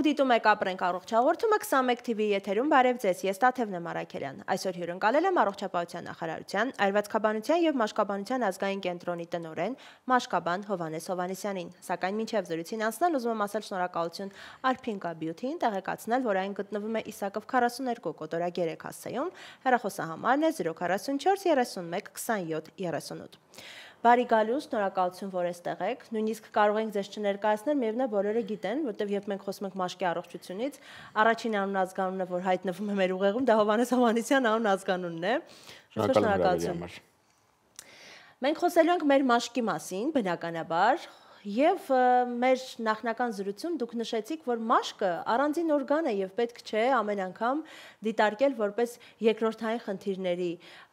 Դուք դիտում եք ապրենք առողջ հաղորդումը 21 TV եթերում բարև ձեզ, ես Տաթևն եմ Արաքելյան։ Այսօր հյուրընկալել եմ Առողջապահության նախարարության, Այրվածքաբանության եւ Մաշկաբանության ազգային կենտրոնի տնօրեն Մաշկաբան Հովհաննես Հովհաննիսյանին։ Սակայն մինչև զրույցին անցնել ուզում եմ ասել շնորհակալություն Արփինկա Բյութիին, տեղեկացնել, որ այն գտնվում է Իսակով 42 կոտորագերեք հասցեում, հեռախոսահամարն է 044 31 27 38։ Բարի գալուս, շնորհակալություն, որ այստեղ եք, նույնիսկ կարող ենք ձեզ չներկայացնել, միևնույն է բոլորը գիտեն, որտեղ երբ մենք խոսում ենք մաշկի առողջությունից, առաջին անուն ազգանունը, որ հայտնվում է մեր ուղեղում, դա Հովհաննես Հովհաննիսյան անուն ազգանունն է։ Շնորհակալություն։ Մենք խոսելու ենք մեր մաշկի մասին, բնականաբար, եւ մեր նախնական զրույցում դուք նշեցիք, որ մաշկը առանձին օրգան է եւ պետք չէ ամեն անգամ դիտարկել որպես երկրորդային խնդիրների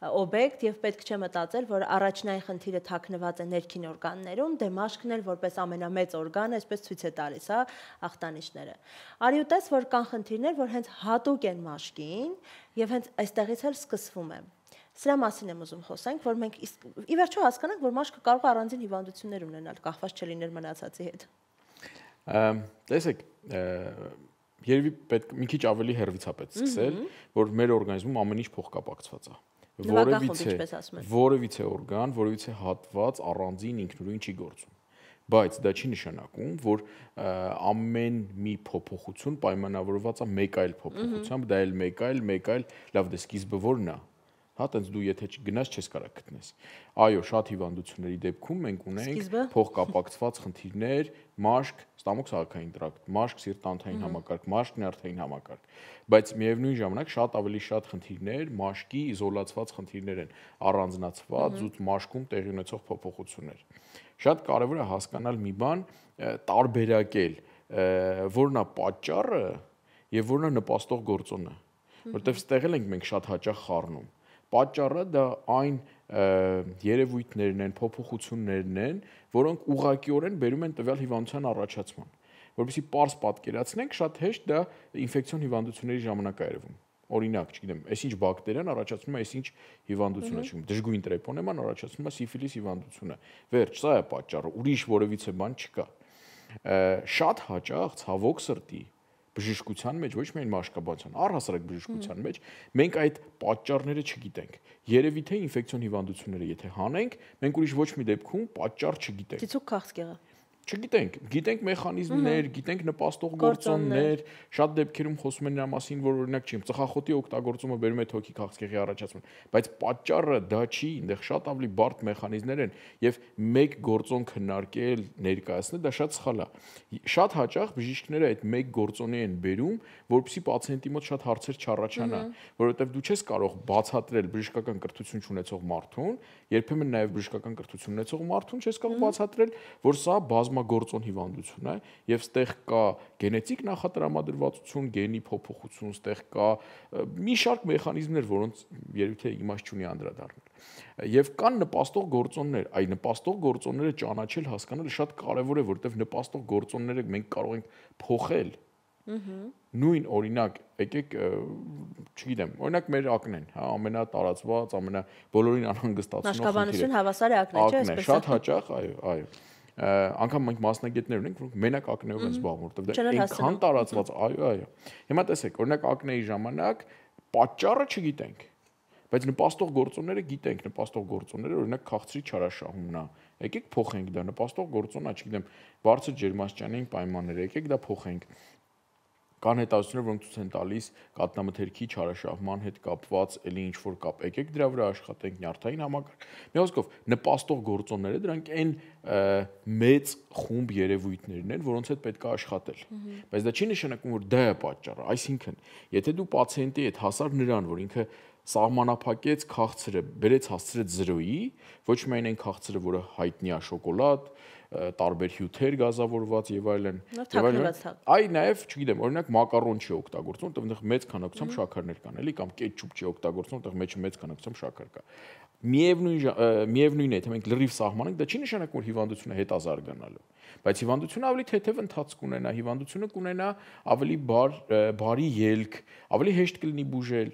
օբյեկտ եւ պետք չէ մտածել, որ առաջնային խնդիրը թաքնված է ներքին օրգաններում, դե մաշկն էլ որպես ամենամեծ օրգան, այսպես ցույց է տալիս, հա, ախտանիշները։ Արի ու տես, որ կան խնդիրներ, որ հենց հատուկ են մաշկին եւ հենց այստեղից էլ սկսվում է։ Սրա մասին եմ ուզում խոսենք, որ մենք ի վերջո հասկանանք, որ մաշկը կարող է առանձին հիվանդություններ ունենալ, կախված չլիներ մնացածի հետ։ Տեսեք, երևի պետք մի քիչ ավելի հեռվից է պետք սկսել, որ մեր օրգանիզմում ամեն ինչ փոխկապակցված է։ Որևիցե օրգան, որևիցե հատված առանձին ինքնուրույն չի գործում։ Բայց դա չի նշանակում, որ ամեն մի փոփոխություն պայմանավորված է մեկ այլ փոփոխությամբ, դա էլ մեկ այլ, լավ, դե սկիզբը ո՞րն է։ Հա, տենց դու եթե գնաս չես կարող գտնես։ Այո, շատ հիվանդությունների դեպքում մենք ունենք փոխկապակցված խնդիրներ, մաշկ, ստամոքսահարքային տրակտ, մաշկ, սիրտ-անոթային համակարգ, մաշկ, նյարդային համակարգ, բայց միևնույն ժամանակ շատ ավելի շատ խնդիրներ մաշկի իզոլացված խնդիրներ են, առանձնացված զուտ մաշկում տեղի ունեցող փոփոխություններ։ Շատ կարևոր է հասկանալ մի բան, տարբերակել, որն է պատճառը եւ որն է նպաստող գործոնը, որտեղ ստեղել ենք մենք շատ հաճախ խառնում։ Պատճառը դա այն երևույթներն են, փոփոխություններն են, որոնք ուղղակիորեն բերում են տվյալ հիվանդության առաջացման։ Որովհետեւ պարզ պատկերացնենք, շատ հեշտ դա ինֆեկցիոն հիվանդությունների ժամանակ է երևում։ Օրինակ, չգիտեմ, այսինչ բակտերիան առաջացնում է այսինչ հիվանդությունը, չգիտեմ, դժգույն տրեպոնեման առաջացնում է սիֆիլիս հիվանդությունը։ Վերջ, սա է պատճառը, ուրիշ որևիցե բան չկա։ Շատ հաճախ ցավոք սրտի բժշկության մեջ, ոչ միայն մաշկաբանության, առհասարակ բժշկության մեջ, մենք այդ պատճառները չգիտենք։ Երևի թե ինֆեկցիոն հիվանդությունները եթե հանենք, մենք ուրիշ ոչ մի դեպքում պատճառ չգիտենք։ Ծիծուկ քաղցկեղը։ Չգիտենք, գիտենք մեխանիզմներ, գիտենք նպաստող գործոններ, շատ դեպքերում խոսում են նրա մասին, որ օրինակ չի, ծխախոտի օգտագործումը բերում է թոքի քաղցկեղի առաջացման, բայց պատճառը դա չի, այնտեղ շատ ավելի բարդ մեխանիզմներ են եւ մեկ գործոն քննարկել, ներկայացնել, դա շատ սխալ է։ Շատ հաճախ բժիշկները այդ մեկ գործոնի են բերում, որպեսզի պացիենտի մոտ շատ հարցեր չառաջանա, որովհետեւ դու չես կարող բացատրել բժշկական կրթություն չունեցող մարդուն, երբեմն նաեւ բժշկական կրթություն ունեցող մարդուն չես կարող բացատրել, որ սա բազմագործոն հիվանդություն է եւ ստեղ կա գենետիկ նախատրամադրվածություն, գենի փոփոխություն, ստեղ կա մի շարք մեխանիզմներ, որոնց երևի թե իմաստ չունի անդրադառնալ։ Եվ կան նպաստող գործոններ, այ նպաստող գործոնները ճանաչել, հասկանալը շատ կարեւոր է, որովհետեւ նպաստող գործոնները մենք կարող ենք փոխել։ Նույն օրինակ, եկեք, չգիտեմ, օրինակ մեր ակնեն, հա, ամենատարածված, բոլորին անհանգստացնող մաշկաբանություն հավասար է ակնե, չէ՞, այսպես։ Շատ հաճախ, այո։ Անգամ մենք մասնագետներ ունենք, որոնք մենակ ակնեով են զբաղվում, որտեղ դա այնքան տարածված, այո։ Հիմա տեսեք, օրինակ ակնեի ժամանակ պատճառը չգիտենք, բայց նպաստող գործոնները գիտենք, նպաստող գործոնները օրինակ քաղցրի չարաշահումն է։ Եկեք փոխենք դա, նպաստող գործոնը, չգիտեմ, բարձր ջերմաստիճանային պայմաններ, եկեք դա փոխենք։ Կան հետազոտություններ, որոնք ցույց են տալիս կաթնամթերքի չարաշահման հետ կապված էլի ինչ որ կապ, եկեք դրա վրա աշխատենք, նյարդային համակարգ։ Մի խոսքով, նպաստող գործոնները դրանք այն մեծ խումբ երևույթներն են, որոնց հետ պետք է աշխատել։ Բայց դա չի նշանակում, որ դա է պատճառը, այսինքն, եթե դու պացիենտի հետ հասար նրան, որ ինքը սահմանափակեց քաղցրը, բերեց հասցրեց 0-ի, ոչ միայն այն քաղցրը, որը հայտնի է շոկոլադ, տարբեր հյութեր գազավորված եւ այլն, այ նաեւ, չգիտեմ, օրինակ մակարոն չի օգտագործում, որտեղ մեծ քանակությամբ շաքարներ կան, էլի, կամ կետչուպ չի օգտագործում, որտեղ մեջը մեծ քանակությամբ շաքար կա։ Միևնույն է, թե մենք լրիվ սահմանենք, դա չի նշանակում, որ հիվանդությունը հետազարգանալու, բայց հիվանդությունը ավելի թեթև ընթացք կունենա, հիվանդությունը կունենա ավելի բարի ելք, ավելի հեշտ կլինի բուժել։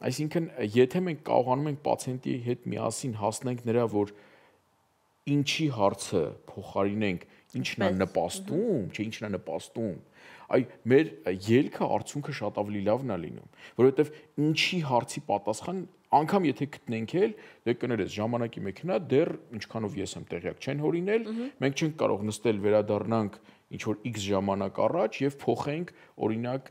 Այսինքն, եթե մենք կարողանում ենք պացիենտի հետ միասին հասնենք նրա, որ ինչի հարցը փոխարինենք, ինչն է նպաստում, չէ, ինչն է նպաստում, այ մեր ելքը արդյունքը շատ ավելի լավն է լինում, որովհետև ինչի հարցի պատասխան անգամ եթե գտնենք էլ, դե կներես ժամանակի մեքենա դեռ ինչքանով ես եմ տեղյակ չեն հորինել, մենք չենք կարող նստել վերադառնանք ինչ որ X ժամանակ առաջ եւ փոխենք օրինակ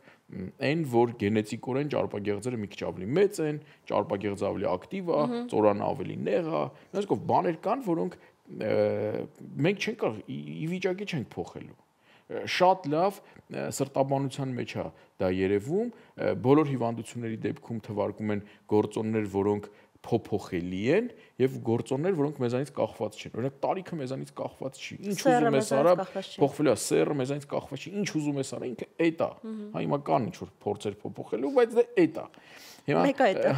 այն որ գենետիկորեն ճարպագեղձերը մի քիչ ավելի մեծ են, ճարպագեղձը ավելի ակտիվ է, ծորանը ավելի նեղ է, այսինքն բաներ կան, որոնք մենք չենք կարող ի վիճակի չենք փոխելու։ Շատ լավ սրտաբանության մեջ է դա երևում, բոլոր հիվանդությունների դեպքում թվարկում են գործոններ, որոնք փոփոխելի են եւ գործոններ, որոնք մեզանից կախված չեն։ Օրինակ տարիքը մեզանից կախված չի։ Ինչ ուզում ես արա, փոխվելու է, սերը մեզանից կախված չի։ Ինչ ուզում ես արա, ինքը էդ է։ Հա հիմա կան ինչ որ փորձեր փոփոխելու, բայց դա էդ է։ Հիմա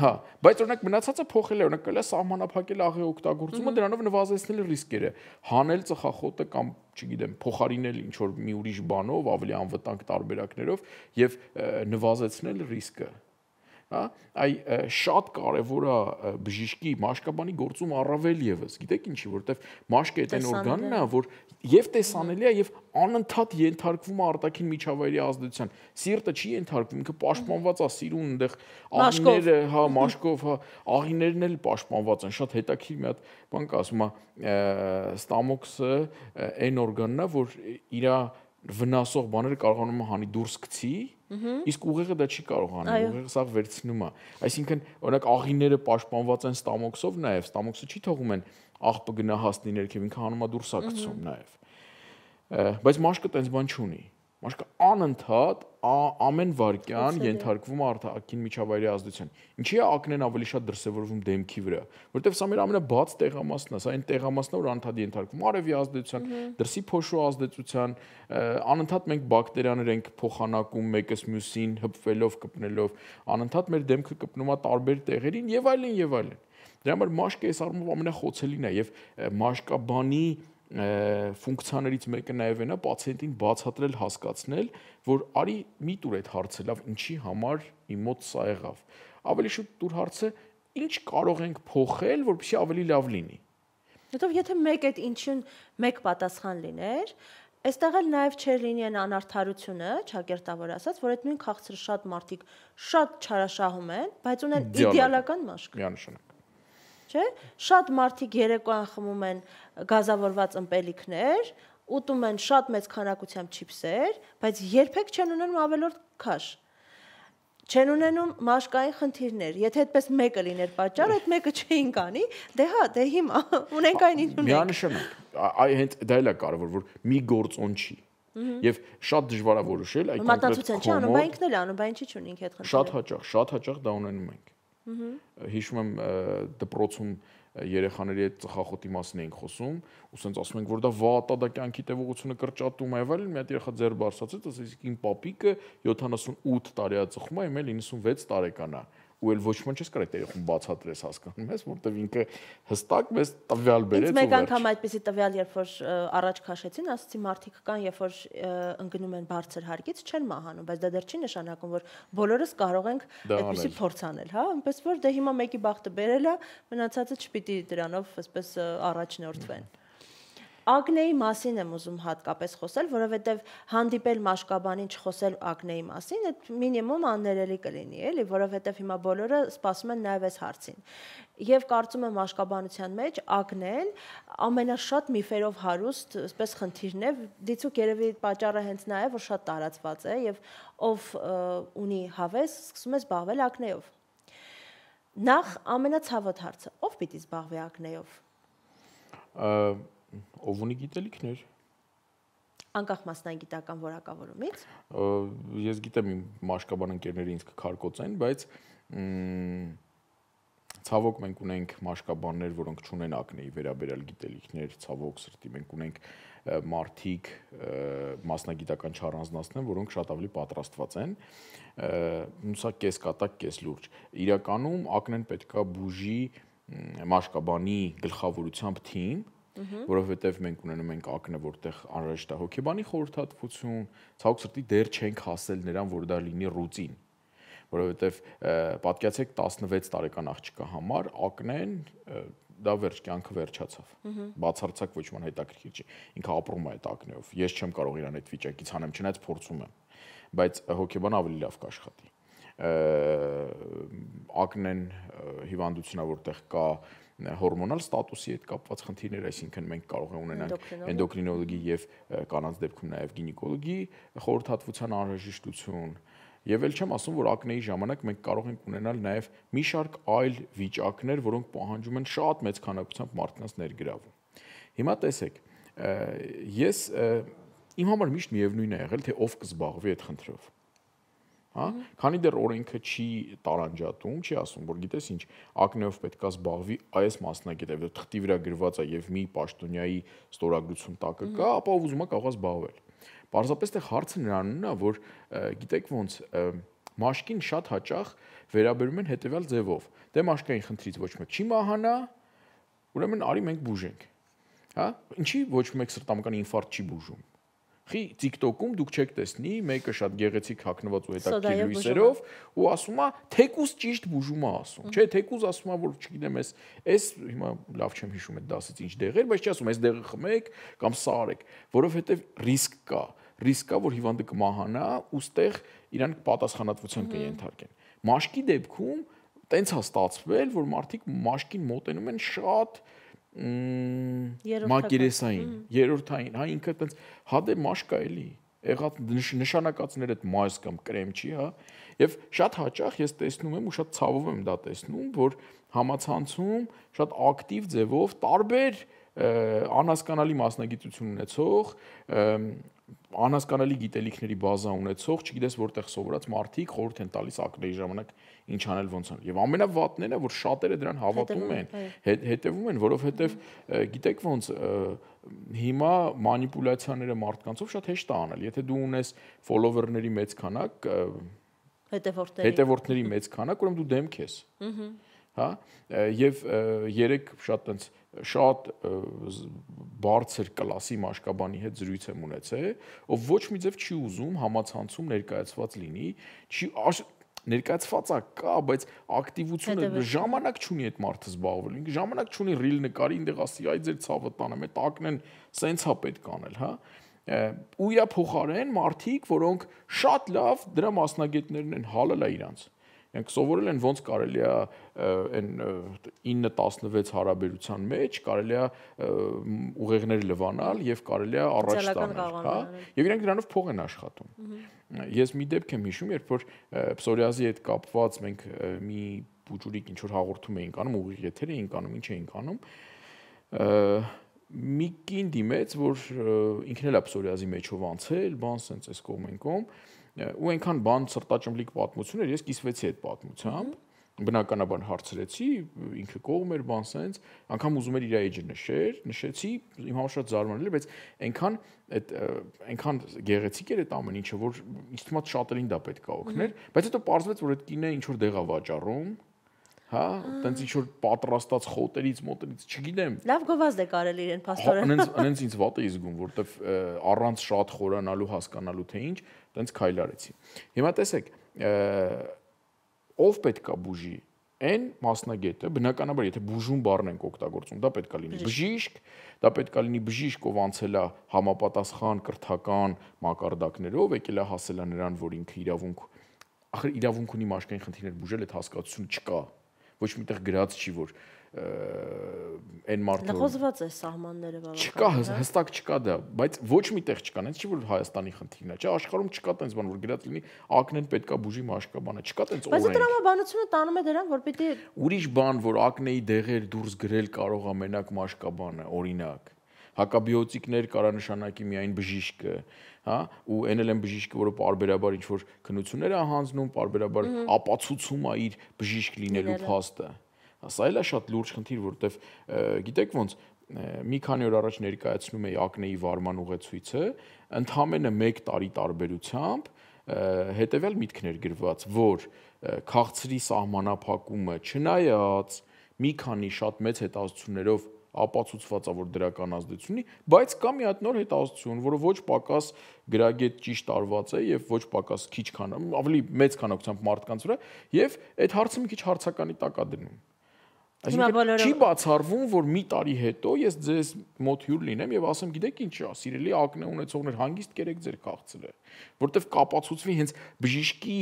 հա, բայց օրինակ մնացածը փոխել է, օրինակ կլա սահմանափակել աղի օգտագործումը, դրանով նվազեցնել ռիսկերը, հանել ծխախոտը կամ, չգիտեմ, փոխարինել ինչ որ մի ուրիշ բանով, ավելի անվտանգ տարբերակներով եւ նվազեցնել ռիսկը։ Հա, այ շատ կարևոր է բժիշկի մաշկաբանի գործում առավել եւս։ Գիտեք ինչի, որովհետեւ մաշկը այդ այն օրգանն է, որ եւ տեսանելի է եւ անընդհատ ենթարկվում է արտաքին միջավայրի ազդեցության։ Սիրտը չի ենթարկվում, ինքը պաշտպանված է սիրուն, այնտեղ աղիները, հա, մաշկով, հա, աղիներն էլ պաշտպանված են։ Շատ հետաքրքիր մի հատ բան կա, ասում է ստամոքսը այն օրգանն է, որ իր վնասող բաները կարողանում է հանի դուրս գցի, իսկ ուղեղը դա չի կարող անել, ուղեղը սա վերցնում է։ Այսինքն, օրինակ աղիները պաշտպանված են ստամոքսով նաև, ստամոքսը չի թողում են աղբը գնահատի ներքև, ինքը հանում է դուրս է գցում նաև։ Բայց մաշկը տենց բան չունի։ Մաշկը անընդհատ ամեն վայրկյան ենթարկվում է արտաքին միջավայրի ազդեցության։ Ինչի է ակնեն ավելի շատ դրսևորվում դեմքի վրա, որովհետև սա մեր ամենաբաց տեղամասն է, սա այն տեղամասն է, որ անընդհատ ենթարկվում արևի ազդեցության, դրսի փոշու ազդեցության, անընդհատ մենք բակտերիաներ ենք փոխանակում մեկս մյուսին, հպվելով, կպնելով, անընդհատ մեր դեմքը կպնում է տարբեր տեղերին եւ այլն եւ այլն։ Դրա համար մաշկը այս առումով ամենախոցելին է եւ մաշկաբանի ֆունկցիաներից մեկը նաև այն է պացիենտին բացատրել, հասկացնել, որ արի մի տուր այդ հարցը լավ, ինչի համար իմ մոտ սա եղավ։ Ավելի շուտ տուր հարցը, ինչ կարող ենք փոխել, որպեսզի ավելի լավ լինի։ Հետո եթե մեկ այդ ինչին մեկ պատասխան լիներ, այստեղ էլ նաև չէր լինի այն անարդարությունը, ճակերտավոր ասած, որ այդ նույն քաղցրը շատ մարդիկ շատ չարաշահում են, բայց ունեն իդեալական մաշկ։ Միանշանակ։ Չէ՞։ Շատ մարդիկ երեկոյան խմում են գազավորված ըմպելիքներ, ուտում են շատ մեծ քանակությամբ չիփսեր, բայց երբեք չեն ունենում ավելորդ քաշ։ Չեն ունենում մաշկային խնդիրներ։ Եթե այդպես մեկը լիներ պատճառը, այդ մեկը չէին կանի, դե հա, դե հիմա ունենք այն ինչ ունենք։ Միանշանակ։ Այ հենց դա էլ է կարևոր, որ մի գործոն չի։ Եվ շատ դժվար է որոշել այդ մատածության չի անում, բա ինքն էլ անում, բա ինչի՞ չունենք այդ խնդիրը։ Շատ հաճախ դա ունենում ենք։ Հիշում եմ դպրոցում երեխաների հետ ծխախոտի մասին էինք խոսում, ու ասենց ասում ենք, որ դա վատա դա կյանքի տևողությունը կրճատում է, այլ մի հատ երեխա ձեր բարձրացեց, ասես իմ պապիկը 78 տարի է ծխում է, իմ էլ 96 տարեկան է։ Ու էլ ոչ ոք չես կարող այդ երեխուն բացատրես, հասկանում ես, որտեվ ինքը հստակ մեզ տվյալ բերեց։ Ինձ մեկ անգամ այդպեսի տվյալ, երբ որ առաջ քաշեցին, ասացի մարդիկ կան, երբ որ ընկնում են բարձր հարկից, չեն մահանում, բայց դա դեռ չի նշանակում, որ բոլորս կարող ենք այդպեսի փորձ անել, հա, այնպես որ դե հիմա մեկի բախտը բերել է, մնացածը չպիտի դրանով այսպես առաջնորդվեն։ Ակնեի մասին եմ ուզում հատկապես խոսել, որովհետև հանդիպել մաշկաբանին չխոսել ակնեի մասին, այդ մինիմում աններելի կլինի, էլի, որովհետև հիմա բոլորը սպասում են նաև այս հարցին։ Եվ կարծում եմ մաշկաբանության մեջ ակնեն ամենաշատ միֆերով հարուստ, այսպես խնդիրն է, դիցուք երևի պատճառը հենց նա է, որ շատ տարածված է եւ ով ունի հավես, սկսում է զբաղվել ակնեով։ Նախ ամենացավոտ հարցը, ով պիտի զբաղվի ակնեով։ Ով ունի գիտելիքներ։ Անկախ մասնագիտական որակավորումից։ Ես գիտեմ իմ մաշկաբան ընկերները ինձ կքարկոծեն, բայց ցավոք մենք ունենք մաշկաբաններ, որոնք չունեն ակնեի վերաբերյալ գիտելիքներ, ցավոք սրտի մենք ունենք մարդիկ մասնագիտական չառանձնացնեն, որոնք շատ ավելի պատրաստված են։ Սա կես կատակ, կես լուրջ։ Իրականում ակնեն պետքա բուժի մաշկաբանի գլխավորությամբ թիմ, որովհետև մենք ունենում ենք ակնը, որտեղ անհրաժեշտ է հոգեբանի խորհրդատվություն, ցավոք սրտի դեռ չենք հասել նրան, որ դա լինի ռուտին, որովհետև պատկերացրեք 16 տարեկան աղջկա համար ակնեն դա վերջ կյանքը վերջացավ։ Բացարձակ ոչ ման հետաքրքիր չի։ Ինքը ապրում է այդ ակնեով։ Ես չեմ կարող իրան այդ վիճակից հանեմ, չնայած փորձում եմ։ բայց հոգեբան ավելի լավ կաշխատի։ Ակնեն հիվանդությունն որտեղ կա հորմոնալ ստատուսի հետ կապված խնդիրներ, այսինքն մենք կարող ենք ունենալ էնդոկրինոլոգի եւ կանանց դեպքում նաեւ գինեկոլոգի խորհրդատվության անհրաժեշտություն։ Եվ էլ չեմ ասում, որ ակնեի ժամանակ մենք կարող ենք ունենալ նաեւ մի շարք այլ վիճակներ, որոնք պահանջում են շատ մեծ քանակությամբ մարդկանց ներգրավում։ Հիմա տեսեք, ես իմ համար միշտ միևնույն է եղել, թե ով կզբաղվի այդ խնդրով։ Հա, քանի դեռ օրենքը չի տարանջատում, չի ասում, որ գիտես ինչ, ակնեով պետք է զբաղվի այս մասնագետը, որ թղթի վրա գրված է եւ մի պաշտոնյայի ստորագրություն տակը կա, ապա ով ուզում է կարող է զբաղվել։ Պարզապես դեռ հարցը նրանն է, որ գիտեք ոնց մաշկին շատ հաճախ վերաբերում են հետեւյալ ձևով. դե մաշկային խնդրից ոչ մեկ չի մահանա, ուրեմն արի մենք բուժենք։ Հա, ինչի ոչ մեկ սրտամկանի ինֆարկտ չի բուժում։ Խի TikTok-ում դուք չեք տեսնի մեկը շատ գեղեցիկ հագնված ու հետաքրքիր լույսերով ու ասում է թեկուզ ճիշտ բուժում է ասում։ Չէ, թեկուզ ասում է, որ չգիտեմ, էս հիմա լավ չեմ հիշում այդ դասից ինչ դեղեր, բայց չի ասում, այս դեղը խմեք կամ սա արեք, որովհետև ռիսկ կա, որ հիվանդը կմահանա, ուստեղ իրան պատասխանատվության կենթարկեն։ Մաշկի դեպքում տենց է ստացվել, որ մարդիկ մաշկին մոտենում են շատ մակերեսային, երրորդային, հա ինքը տենց հա դե մաշկա էլի, եղած նշանակածներ այդ մայս կամ կրեմ չի, հա, եւ շատ հաճախ ես տեսնում եմ ու շատ ցավով եմ դա տեսնում, որ համացանցում շատ ակտիվ ձևով տարբեր անհասկանալի մասնագիտություն ունեցող, անհասկանալի գիտելիքների բազա ունեցող, չգիտես որտեղ սովորած մարդիկ խորհուրդ են տալիս ակնեի ժամանակ ինչ անել ոնց անել։ Եվ ամենավատն է, որ շատերը դրան հավատում են, հետևում են, որովհետև գիտեք ոնց հիմա մանիպուլյացիաները մարդկանցով շատ հեշտ է անել։ Եթե դու ունես ֆոլովերների մեծ քանակ, հետևորդների մեծ քանակ, ուրեմն դու դեմք ես։ Հա, եւ երեք շատ բարձր կլասի մաշկաբանի հետ զրույց եմ ունեցել, ով ոչ մի ձև չի ուզում համացանցում ներկայացված լինի, ներկայացված է կա, բայց ակտիվությունը ժամանակ չունի այդ մարդը զբաղվելու, ժամանակ չունի ռիլ նկարի, ինձ ասի, այ ձեր ցավը տանեմ, այդ ակնեն սենց է պետք անել, հա։ Ու իրա փոխարեն մարդիկ, որոնք շատ լավ դրա մասնագետներն են, հալել է իրանց։ Yank սովորել են ոնց կարելի է այն 9-16 հարաբերության մեջ կարելի է ուղեղներ լվանալ եւ կարելի է առաջ տանել, հա, եւ իրանք դրանով փող են աշխատում։ Ես մի դեպք եմ հիշում, երբ որ պսորիազի հետ կապված մենք մի բուջուրիկ ինչ որ հաղորդում էինք անում, ուղիղ եթեր էինք անում, ինչ էինք անում, մի կին դիմեց, որ ինքն էլ է պսորիազի մեջով անցել, բան սենց էս կողմենկում ու այնքան բան սրտաճմլիկ պատմություն էր, ես կիսվեցի այդ պատմությամբ, բնականաբար հարցրեցի, ինքը կողմ էր, բան սենց, անգամ ուզում էր իր էջը նշեցի, իմ համար շատ զարմանալի էր, բայց այնքան գեղեցիկ էր այդ ամեն ինչը, որ ինձ թվում է շատերին դա պետք է օգներ, բայց հետո պարզվեց, որ այդ կինը ինչ որ դեղ է վաճառում, հա, տենց ինչ որ պատրաստած խոտերից, մոտերից, չգիտեմ։ Լավ գովազդ է կարել իրեն փաստորեն։ Անենց ինձ վատ է զգում, որովհետև առանց շատ խորանալու, հասկանալու թե ինչ, տենց քայլ արեցի։ Հիմա տեսեք, ով պետք է բուժի, այն մասնագետը, բնականաբար, եթե բուժում բառն ենք օգտագործում, դա պետք է լինի բժիշկ, դա պետք է լինի բժիշկ, ով անցել է համապատասխան կրթական մակարդակներով, եկել է հասել է նրան, որ ինքը իրավունք ունի մաշկային խնդիրներ բուժել, այդ հասկացությունը չկա։ Ոչ միտեղ գրած չի, որ այն մարդը Լղոզված է սահմանները բավական։ Չկա, հստակ չկա դա, բայց ոչ միտեղ չկա, այնց չի որ Հայաստանի խնդիրն է, չէ, աշխարհում չկա տենց բան, որ գրած լինի ակնեն պետքա բուժի մաշկաբանը, չկա տենց օրենք։ Բայց տրամաբանությունը տանում է դրան, որ պիտի ուրիշ բան, որ ակնեի դեղեր դուրս գրել կարող է մենակ մաշկաբանը, օրինակ։ Հակաբիոտիկներ կարա նշանակի միայն բժիշկը, հա, ու այն էլ են բժիշկը, որը պարբերաբար ինչ որ քննություններ է հանձնում, պարբերաբար ապացուցում է իր բժիշկ լինելու փաստը։ Սա էլ է շատ լուրջ խնդիր, որովհետև գիտեք ոնց մի քանի օր առաջ ներկայացնում էի ակնեի վարման ուղեցույցը, ընդամենը 1 տարի տարբերությամբ հետևյալ միտքներ գրված, որ քաղցրի սահմանափակումը չնայած մի քանի շատ մեծ հետազոտություններով ապացուցված է, որ դրական ազդեցություն ունի, բայց կա մի հատ նոր հետազոտություն, որը ոչ պակաս գրագետ ճիշտ արված է եւ ոչ պակաս քիչ քան, ավելի մեծ քանակությամբ մարդկանց վրա, եւ այդ հարցը մի քիչ հարցականի տակ է դնում։ Այսինքն չի բացառվում, որ մի տարի հետո ես ձեզ մոտ հյուր լինեմ եւ ասեմ, գիտեք ինչ է, սիրելի ակնե ունեցողներ, հանգիստ կերեք ձեր քաղցրը, որտեվ կապացուցվի հենց բժիշկի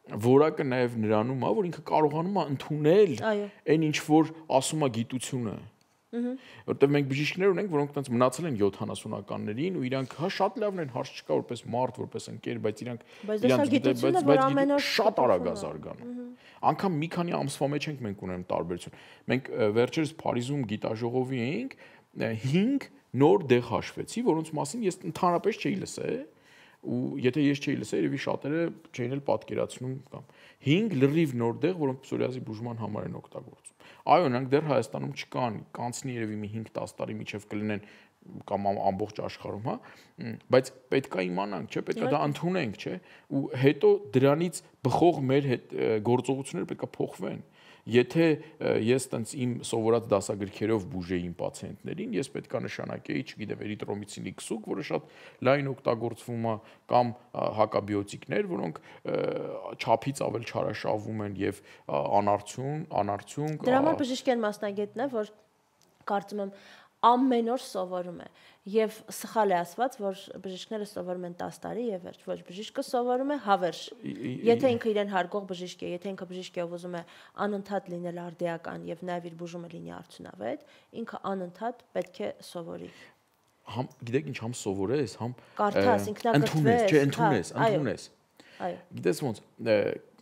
որակը նաեւ նրանում է, որ ինքը կարողանում է ընդունել այն ինչ որ ասում է գիտությունը։ Որտեվ մենք բժիշկներ ունենք, որոնք տենց մնացել են 70-ականներին ու իրանք հա շատ լավն են, հարց չկա, որպես մարդ, որպես ընկեր, բայց իրանք շատ արագ է զարգանում։ Անկամ մի քանի ամսվա մեջ ենք մենք ունենում տարբերություն։ Մենք վերջերս Փարիզում գիտաժողովի էինք 5 նոր դեղ հաշվեցի, որոնց մասին ես ընդհանրապես չէի լսել, ու եթե ես չէի լսել, երևի շատերը չէին էլ պատկերացնում կամ 5 լրիվ նոր դեղ, որոնք պսորիազի բուժման համար են օգտագործում։ Այո, նրանք դեռ Հայաստանում չկան, կանցնի երևի մի 5-10 տարի միջև կլինեն կամ ամբողջ աշխարհում, հա, բայց պետք է իմանանք, չէ, պետք է դա ընդունենք, չէ, ու հետո դրանից բխող մեր գործողությունները պետք է փոխվեն։ Եթե ես տենց իմ սովորած դասագրքերով բուժեի իմ պացիենտներին, ես պետք է նշանակեի, չգիտեմ, էրիթրոմիցինի քսուկ, որը շատ լայն օգտագործվում է, կամ հակաբիոտիկներ, որոնք չափից ավել չարաշահվում են եւ անարդյունք։ Դրա համար բժիշկ են մասնագետն է, որ կարծում եմ ամեն օր սովորում է եւ սխալ է ասված, որ բժիշկները սովորում են 10 տարի եւ վերջ, ոչ, բժիշկը սովորում է հավերժ։ Եթե ինքը իրեն հարգող բժիշկ է, եթե ինքը բժիշկ է, ով ուզում է անընդհատ լինել արդիական եւ նաեւ իր բուժումը լինի արդյունավետ, ինքը անընդհատ պետք է սովորի։ Համ գիտեք ինչ, համ սովորես, համ կարդաս, ինքնակրթվես, չէ, ընդունես։ Այո։ Գիտես ոնց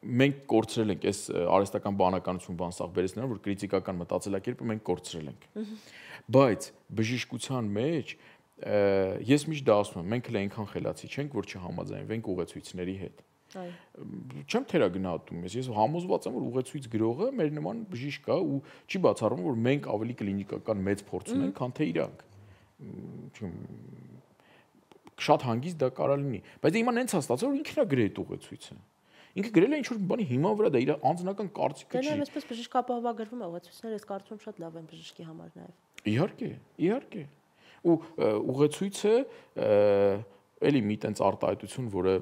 մենք կորցրել ենք այս արհեստական բանականություն բան սաղ բերես նրան, որ քրիտիկական մտածելակերպը մենք կորցրել ենք։ Բայց բժշկության մեջ ես միշտ դա ասում եմ, մենք էլ այնքան խելացի չենք, որ չհամաձայնվենք ուղեցույցների հետ։ Չեմ թերագնահատում ես համոզված եմ, որ ուղեցույց գրողը մեր նման բժիշկ է ու չի բացառվում, որ մենք ավելի կլինիկական մեծ փորձ ունենք, քան թե իրանք։ Շատ հանգիստ դա կարա լինի, բայց հիմա նենց է ստացել, որ ինքն է գրել այդ ուղեցույցը։ Ինքը գրել է ինչ-որ բանի հիման վրա, դա իր անձնական կարծիքը չի։ Դե այսպես բժիշկ ապահովագրվում է ուղեցույցները, ես կարծում եմ շատ լավ են բժշկի համար նաև։ Իհարկե։ Ու ուղեցույցը էլի մի տենց արտահայտություն, որը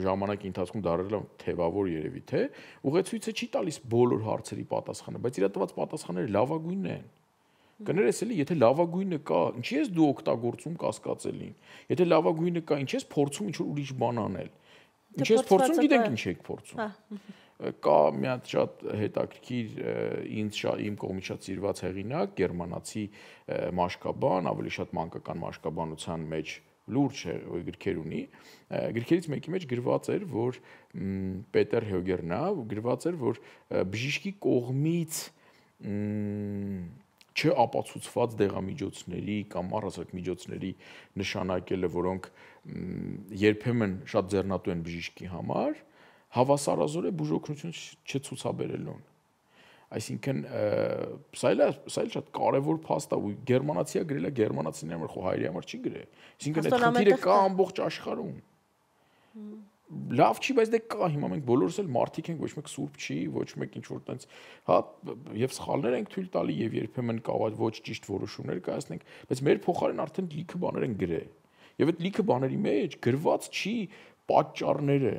ժամանակի ընթացքում դարել է թևավոր երևի թե, ուղեցույցը չի տալիս բոլոր հարցերի պատասխանը, բայց իր տված պատասխանները լավագույնն են։ Կներես էլի, եթե լավագույնը կա, ինչի՞ ես դու օգտագործում կասկածելին։ Եթե լավագույնը կա, ինչի՞ ես փորձում ինչ-որ ուրիշ բան անել։ Ինչի՞ ես փորձում, գիտենք ինչ եք փորձում։ Կա մի հատ շատ հետաքրքիր իմ կողմից շատ սիրված հեղինակ, գերմանացի մաշկաբան, ավելի շատ մանկական մաշկաբանության մեջ լուրջ գրքեր ունի։ Գրքերից մեկի մեջ գրված էր, որ Պետեր Հյոգերն է, գրված էր, որ բժիշկի կողմից չապացուցված դեղամիջոցների կամ առհասարակ միջոցների նշանակելը, որոնք երբեմն շատ ձեռնատու են բժիշկի համար, հավասարազոր է բուժօգնություն չցուցաբերելուն։ Այսինքն սա էլ շատ կարևոր փաստ է ու գերմանացիա գրել է գերմանացիների համար, խո հայերի համար չի գրել։ Այսինքն այդ խնդիրը կա ամբողջ աշխարհում։ Լավ չի, բայց դե կա, հիմա մենք բոլորս էլ մարդիկ ենք, ոչ մեկ սուրբ չի, ոչ մեկ ինչ որ տենց, հա, եւ սխալներ ենք թույլ տալի եւ երբեմն կարող ոչ ճիշտ որոշումներ կայացնենք, բայց մեր փոխարեն արդեն լիքը բաներ են գրել։ Եվ այդ լիքը բաների մեջ գրված չի պատճառները։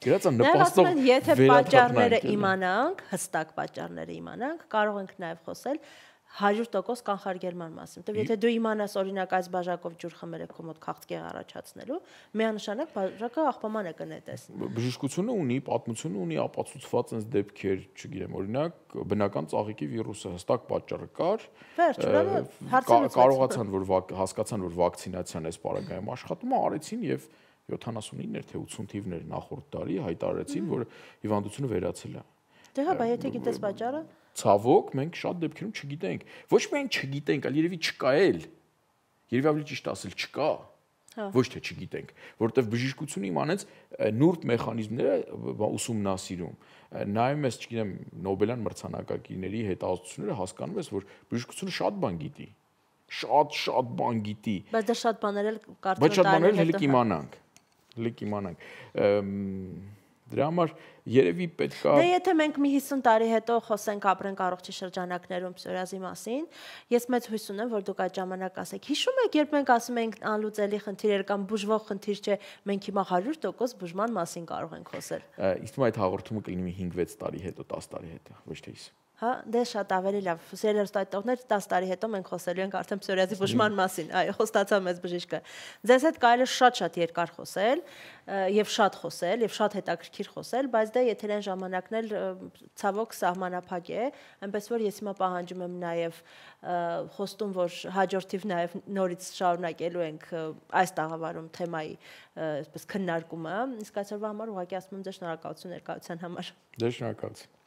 Գրած է նպաստող եթե պատճառները իմանանք, հստակ պատճառները իմանանք, կարող ենք նաեւ խոսել 100% կանխարգելման մասին, որտեղ եթե դու իմանաս օրինակ այս բաժակով ջուր խմել եք քո մոտ քաղցկեղ առաջացնելու, միանշանակ բաժակը աղբամանը կնետես։ Բժշկությունը ունի, պատմությունը ունի ապացուցված այնպես դեպքեր, չգիտեմ, օրինակ բնական ծաղիկի վիրուսը հստակ պատճառը կար, կարողացան որ հասկացան, որ վակցինացիան այս պարագայում աշխատում է, արեցին եւ 79-ներ թե 80 թիվներ նախորդ տարի հայտարարեցին, որ հիվանդությունը վերացել է։ Դե հա, բայց եթե գիտես պատճառը Ցավոք, մենք շատ դեպքերում չգիտենք։ Ոչ միայն չգիտենք, այլ երևի չկա էլ։ Երևի ավելի ճիշտ ասել չկա։ Ոչ թե չգիտենք, որովհետև բժշկությունը իմանեց նուրբ մեխանիզմները ուսումնասիրում։ Նայում ես, չգիտեմ, Նոբելյան մրցանակակիրների հետազոտությունները հասկանում ես, որ բժշկությունը շատ բան գիտի։ Շատ բան գիտի։ Բայց դա շատ բաներ էլ կարծում եմ Բայց շատ բաներ հենց իմանանք։ Դրա համար երևի պետքա Դե եթե մենք մի 50 տարի հետո խոսենք ապրենք առողջի շրջանակներում պսորիազի մասին, ես մեծ հույս ունեմ, որ դուք այդ ժամանակ ասեք, հիշում եք, երբ մենք ասում ենք անլուծելի խնդիր էր կամ բուժվող խնդիր չէ, մենք հիմա 100% բուժման մասին կարող ենք խոսել։ Իսկ այդ հաղորդումը կլինի 5-6 տարի հետո, 10 տարի հետո, ոչ թե 50։ Հա, դե շատ ավելի լավ։ Սերերստատողներ 10 տարի հետո մենք խոսելու ենք արդեն պսորիազի բուժման մասին։ Այո, խոստացա մեզ բժիշկը։ Ձեզ հետ կարելի է շատ երկար խոսել եւ շատ հետաքրքիր խոսել, բայց դե եթերային ժամանակն էլ ցավոք սահմանափակ է, այնպես որ ես հիմա պահանջում եմ նաեւ խոստում, որ հաջորդիվ նաեւ նորից շարունակելու ենք այս տաղավարում թեմայի այսպես քննարկումը, իսկ այսօրվա համար ուղղակի ասում եմ ձեզ շնորհակալություն ներկայության համար։ Դե շնորհակալություն։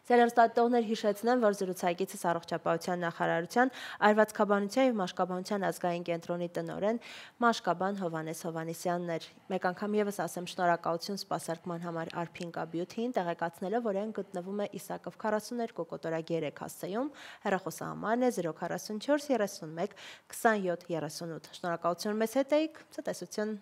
Սերերստատողներ հիշեցնեմ, որ զրուցակիցս առողջապահության նախարարության Այրվածքաբանության եւ մաշկաբանության ազգային կենտրոնի տնօրեն մաշկաբան Հովհաննես Հովհաննիսյանն էր։ Մեկ անգամ եւս ասեմ շնորհակալություն սպասարկման համար Արփինկա Բյութիին, տեղեկացնելով, որ այն գտնվում է Իսակով 42 կոտորակ 3 հասցեում, հեռախոսահամարն է 044 31 27 38։ Շնորհակալություն մեզ հետ էիք, ցտեսություն։